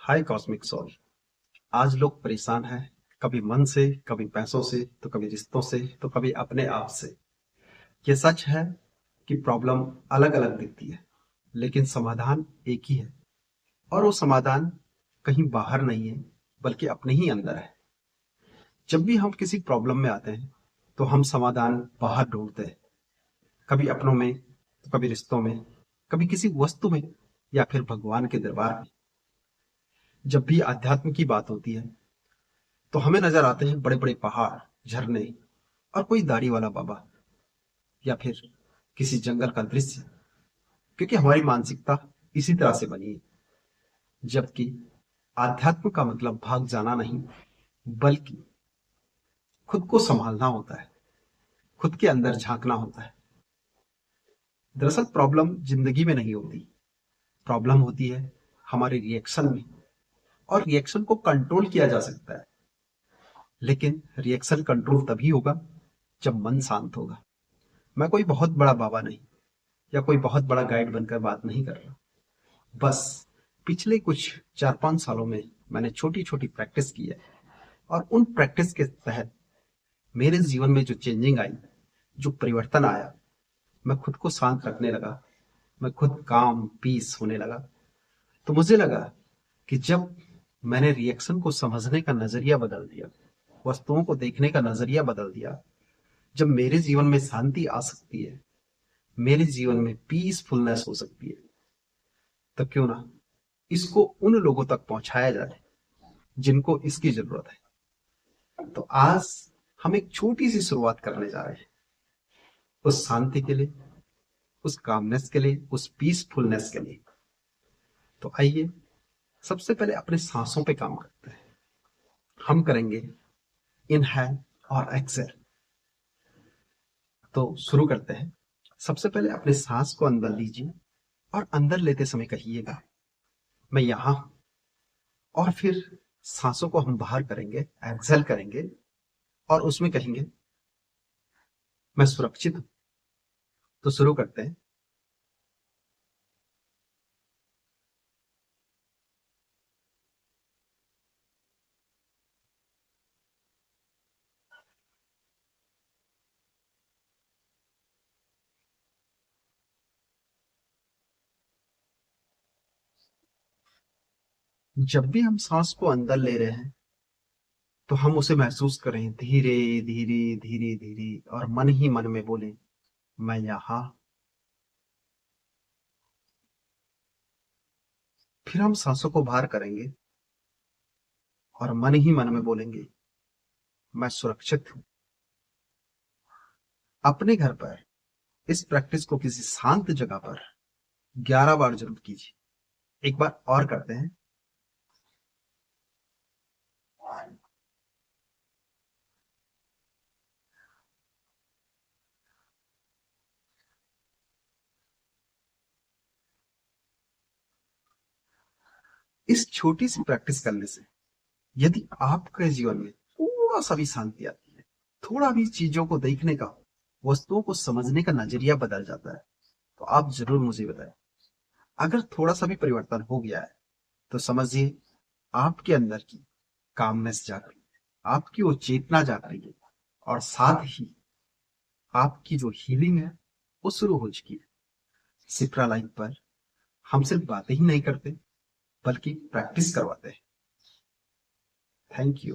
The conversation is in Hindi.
हाय कॉस्मिक सोल। आज लोग परेशान हैं, कभी मन से, कभी पैसों से, तो कभी रिश्तों से, तो कभी अपने आप से। ये सच है कि प्रॉब्लम अलग अलग दिखती है, लेकिन समाधान एक ही है। और वो समाधान कहीं बाहर नहीं है, बल्कि अपने ही अंदर है। जब भी हम किसी प्रॉब्लम में आते हैं तो हम समाधान बाहर ढूंढते हैं, कभी अपनों में, तो कभी रिश्तों में, कभी किसी वस्तु में, या फिर भगवान के दरबार में। जब भी आध्यात्म की बात होती है तो हमें नजर आते हैं बड़े बड़े पहाड़, झरने, और कोई दाढ़ी वाला बाबा, या फिर किसी जंगल का दृश्य, क्योंकि हमारी मानसिकता इसी तरह से बनी है। जबकि आध्यात्म का मतलब भाग जाना नहीं, बल्कि खुद को संभालना होता है, खुद के अंदर झांकना होता है। दरअसल प्रॉब्लम जिंदगी में नहीं होती, प्रॉब्लम होती है हमारे रिएक्शन में। और रिएक्शन को कंट्रोल किया जा सकता है, लेकिन रिएक्शन कंट्रोल तभी होगा जब मन शांत होगा। मैं कोई बहुत बड़ा बाबा नहीं, या कोई बहुत बड़ा गाइड बनकर बात नहीं कर रहा। बस पिछले कुछ 4-5 सालों में मैंने छोटी छोटी प्रैक्टिस की है, और उन प्रैक्टिस के तहत मेरे जीवन में जो चेंजिंग आई, जो परिवर्तन आया, मैं खुद को शांत रखने लगा, मैं खुद काम पीस होने लगा। तो मुझे लगा कि जब मैंने रिएक्शन को समझने का नजरिया बदल दिया, वस्तुओं को देखने का नजरिया बदल दिया, जब मेरे जीवन में शांति आ सकती है, मेरे जीवन में पीसफुलनेस हो सकती है, तो क्यों ना इसको उन लोगों तक पहुंचाया जाए जिनको इसकी जरूरत है। तो आज हम एक छोटी सी शुरुआत करने जा रहे हैं, उस शांति के लिए, उस कामनेस के लिए, उस पीसफुलनेस के लिए। तो आइए सबसे पहले अपने सांसों पे काम करते हैं। हम करेंगे इनहेल और एक्सेल। तो शुरू करते हैं। सबसे पहले अपने सांस को अंदर लीजिए, और अंदर लेते समय कहिएगा, मैं यहां हूं। और फिर सांसों को हम बाहर करेंगे, एक्सेल करेंगे, और उसमें कहेंगे, मैं सुरक्षित हूं। तो शुरू करते हैं। जब भी हम सांस को अंदर ले रहे हैं तो हम उसे महसूस करें, धीरे धीरे धीरे धीरे, और मन ही मन में बोले, मैं यहां। फिर हम सांसों को बाहर करेंगे, और मन ही मन में बोलेंगे, मैं सुरक्षित हूं। अपने घर पर इस प्रैक्टिस को किसी शांत जगह पर 11 बार जरूर कीजिए। एक बार और करते हैं। इस छोटी सी प्रैक्टिस करने से यदि आपके जीवन में थोड़ा सा भी शांति आती है, थोड़ा भी चीजों को देखने का, वस्तुओं को समझने का नजरिया बदल जाता है, तो आप जरूर मुझे बताएं। अगर थोड़ा सा भी परिवर्तन हो गया है तो समझिए आपके अंदर की कामनेस जाग रही है, आपकी वो चेतना जाग रही है, और साथ ही आपकी जो हीलिंग है वो शुरू हो चुकी है। सिप्रा लाइन पर हम सिर्फ बातें ही नहीं करते, बल्कि प्रैक्टिस करवाते हैं। Thank you.